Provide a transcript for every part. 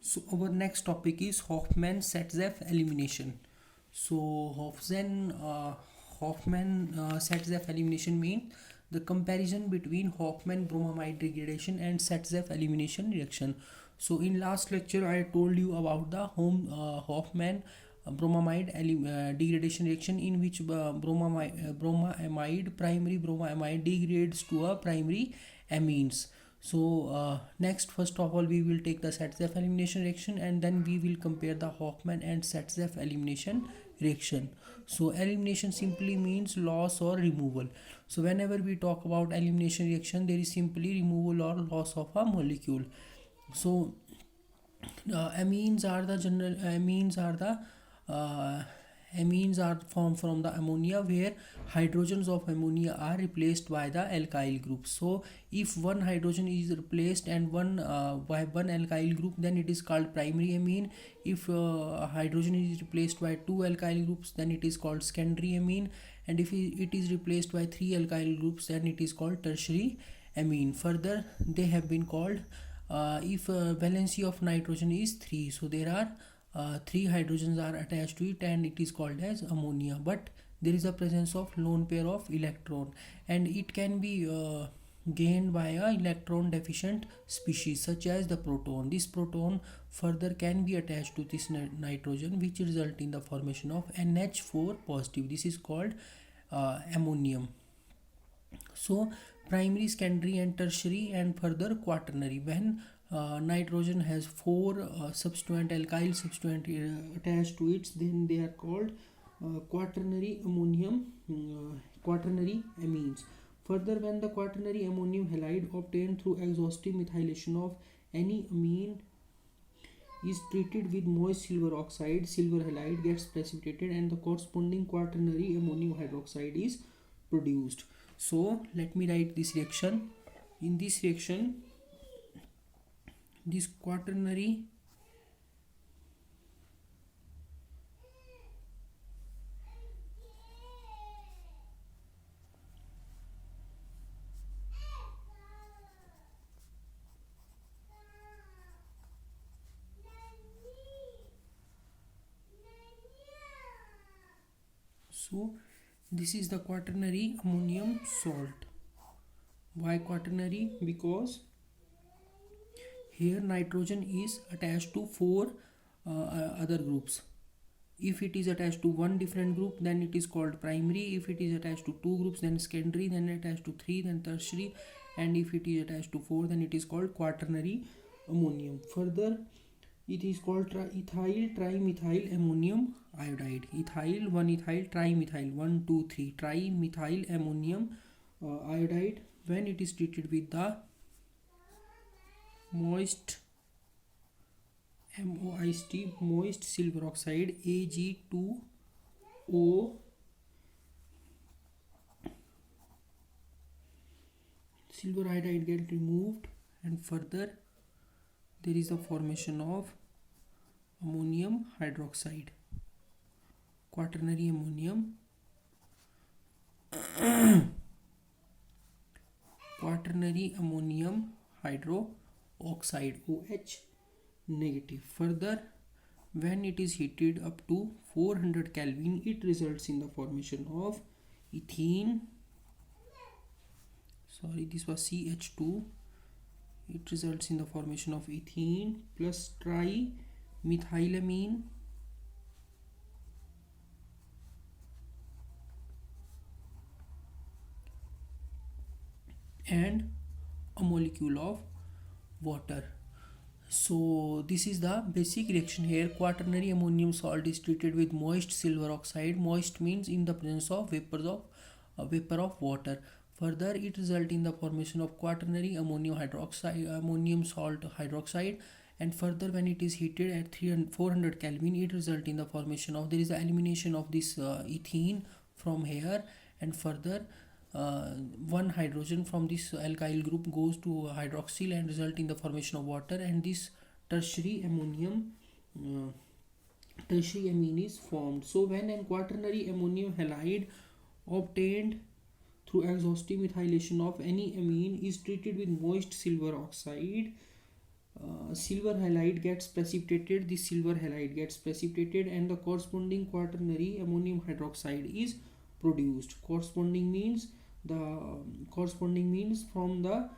So our next topic is Hoffman-Satzef elimination. So Hoffman-Satzef elimination means the comparison between Hoffman bromamide degradation and Satzef elimination reaction. So in last lecture I told you about the Hoffman bromamide degradation reaction, in which primary bromamide degrades to a primary amines. So next, first of all, we will take the Satzef elimination reaction, and then we will compare the Hoffman and Satzef elimination reaction. So elimination simply means loss or removal. So whenever we talk about elimination reaction, there is simply removal or loss of a molecule. So uh, amines are formed from the ammonia, where hydrogens of ammonia are replaced by the alkyl group. So if one hydrogen is replaced and one by one alkyl group, then it is called primary amine. If hydrogen is replaced by two alkyl groups, then it is called secondary amine. And if it is replaced by three alkyl groups, then it is called tertiary amine. Further, they have been called, if valency of nitrogen is 3, so there are three hydrogens are attached to it, and it is called as ammonia. But there is a presence of lone pair of electron, and it can be gained by a electron deficient species such as the proton. This proton further can be attached to this nitrogen, which result in the formation of NH4 positive. This is called ammonium. So primary, secondary and tertiary, and further quaternary. When nitrogen has four substituent alkyl substituent attached to it, then they are called quaternary quaternary amines. Further, when the quaternary ammonium halide obtained through exhaustive methylation of any amine is treated with moist silver oxide, silver halide gets precipitated and the corresponding quaternary ammonium hydroxide is produced. So let me write this reaction. In this reaction, this quaternary so this is the quaternary ammonium salt. Why quaternary? Because here nitrogen is attached to four other groups. If it is attached to one different group, then it is called primary. If it is attached to two groups, then secondary. Then attached to three, then tertiary. And if it is attached to four, then it is called quaternary ammonium. Further, it is called ethyl trimethyl ammonium iodide. Ethyl, 1-ethyl, trimethyl, 1, 2, 3, trimethyl ammonium iodide, when it is treated with the moist moist silver oxide Ag2O, silver iodide get removed, and further there is the formation of ammonium hydroxide, quaternary ammonium quaternary ammonium hydroxide, OH negative. Further, when it is heated up to 400 Kelvin, it results in the formation of ethene. Sorry, this was CH2. It results in the formation of ethene plus trimethylamine and a molecule of water. So this is the basic reaction here. Quaternary ammonium salt is treated with moist silver oxide. Moist means in the presence of vapor of water. Further, it results in the formation of quaternary ammonium salt hydroxide. And further, when it is heated at 400 Kelvin, it results in the formation of, there is the elimination of this ethene from here. And further, one hydrogen from this alkyl group goes to hydroxyl and result in the formation of water, and this tertiary amine is formed. So when a quaternary ammonium halide obtained through exhaustive methylation of any amine is treated with moist silver oxide, silver halide gets precipitated, the silver halide gets precipitated and the corresponding quaternary ammonium hydroxide is produced. Corresponding means from the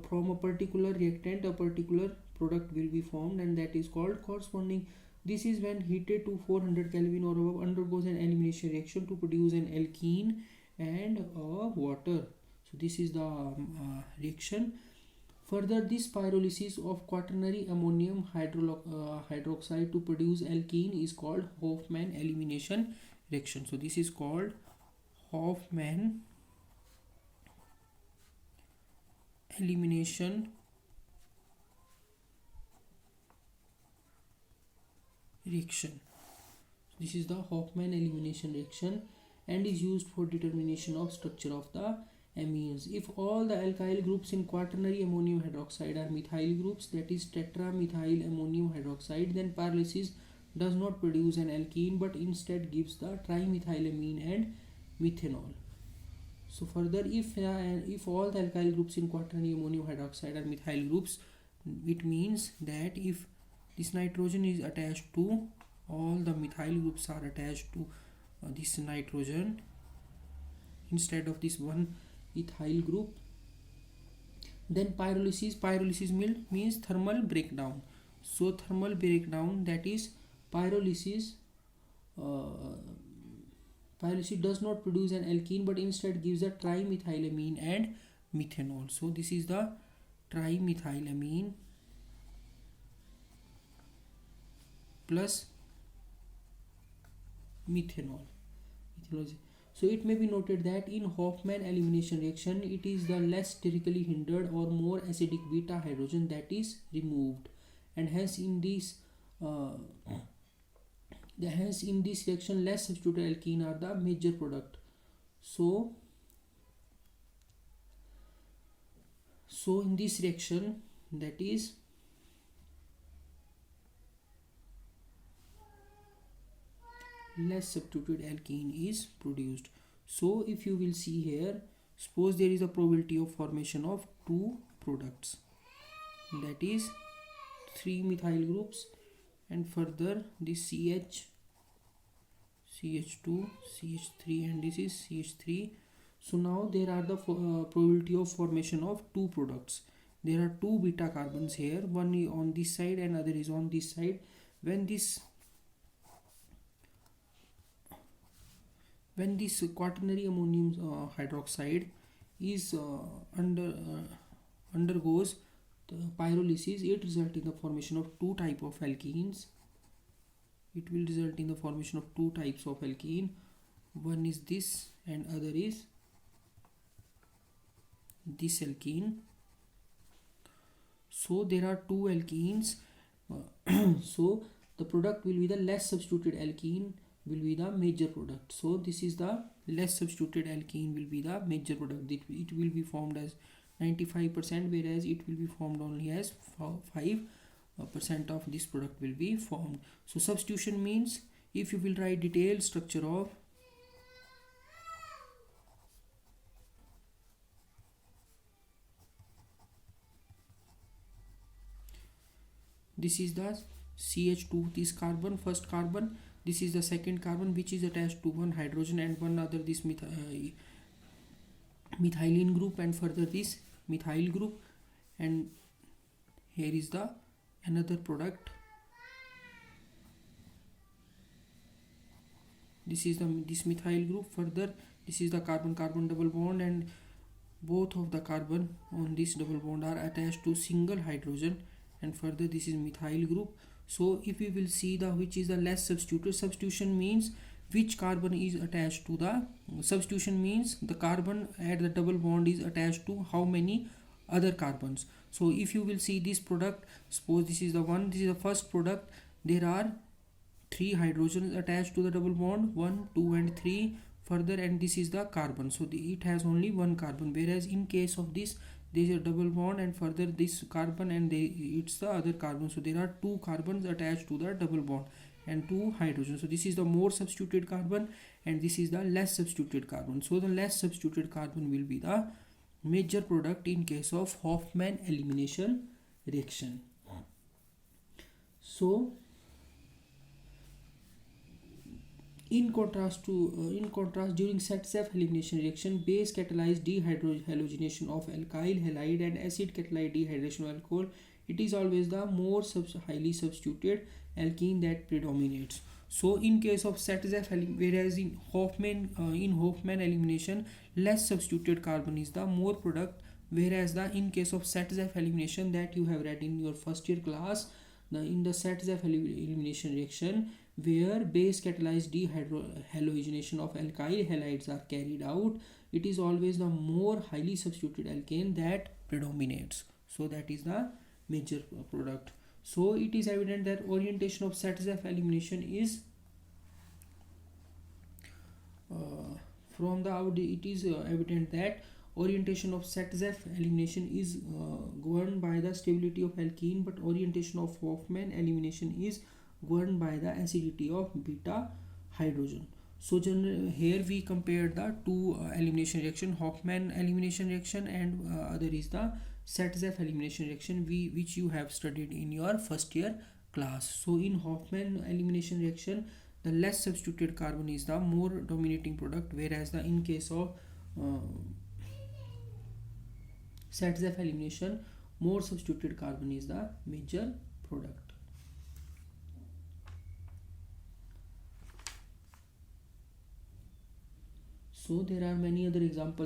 from a particular reactant a particular product will be formed, and that is called corresponding. This is when heated to 400 Kelvin or above undergoes an elimination reaction to produce an alkene and water. So this is the reaction. Further, this pyrolysis of quaternary ammonium hydroxide to produce alkene is called Hofmann elimination reaction. So this is called Hofmann elimination reaction. This is the Hofmann elimination reaction and is used for determination of structure of the amines. If all the alkyl groups in quaternary ammonium hydroxide are methyl groups, that is tetramethyl ammonium hydroxide, then pyrolysis does not produce an alkene but instead gives the trimethylamine and methanol. So further, if all the alkyl groups in quaternary ammonium hydroxide are methyl groups, it means that if this nitrogen is attached to, all the methyl groups are attached to this nitrogen instead of this one ethyl group, then pyrolysis means thermal breakdown. So thermal breakdown, that is pyrolysis does not produce an alkene but instead gives a trimethylamine and methanol. So this is the trimethylamine plus methanol. So it may be noted that in Hofmann elimination reaction, it is the less sterically hindered or more acidic beta hydrogen that is removed, and hence in this reaction less substituted alkene are the major product. So in this reaction, that is less substituted alkene is produced. So if you will see here, suppose there is a probability of formation of two products, that is 3 methyl groups and further this CH, CH2, CH3 and this is CH3. So now there are the probability of formation of two products. There are two beta carbons here, one is on this side and other is on this side. When this quaternary ammonium hydroxide is undergoes the pyrolysis, it results in the formation of two type of alkenes. It will result in the formation of two types of alkene. One is this and other is this alkene. So there are two alkenes. So the product will be the less substituted alkene will be the major product. So this is the less substituted alkene will be the major product. It will be formed as 95%, whereas it will be formed only as 5% of this product will be formed. So substitution means, if you will write detailed structure of this is the CH2, this carbon, first carbon, this is the second carbon which is attached to one hydrogen and one other this methylene group, and further this methyl group, and here is the another product. This is this methyl group, further this is the carbon-carbon double bond, and both of the carbon on this double bond are attached to single hydrogen, and further this is methyl group. So if we will see the which is the less substituted, substitution means which carbon is attached to the, substitution means the carbon at the double bond is attached to how many other carbons. So if you will see this product, suppose this is the one, this is the first product, there are 3 hydrogens attached to the double bond, 1, 2 and 3 further, and this is the carbon. So it has only one carbon, whereas in case of this there is a double bond and further this carbon and it's the other carbon. So there are 2 carbons attached to the double bond and 2 hydrogens. So this is the more substituted carbon and this is the less substituted carbon. So the less substituted carbon will be the major product in case of Hofmann elimination reaction. So in contrast, during Satzef elimination reaction, base catalyzed dehydrogenation of alkyl halide and acid catalyzed dehydration of alcohol. It is always the more highly substituted alkene that predominates. So in case of Satzef, whereas in Hofmann elimination, less substituted carbon is the more product. Whereas in case of Satzef elimination that you have read in your first year class, in the Satzef elimination reaction, where base catalyzed dehalogenation of alkyl halides are carried out, it is always the more highly substituted alkane that predominates. So that is the major product. So it is evident that orientation of Satzef elimination is from the out it is evident that orientation of Satzef elimination is governed by the stability of alkene, but orientation of Hofmann elimination is governed by the acidity of beta hydrogen. So here we compared the two elimination reaction, Hofmann elimination reaction and other is the Satzef elimination reaction which you have studied in your first year class. So in Hofmann elimination reaction, the less substituted carbon is the more dominating product, whereas in case of Satzef elimination, more substituted carbon is the major product. So there are many other examples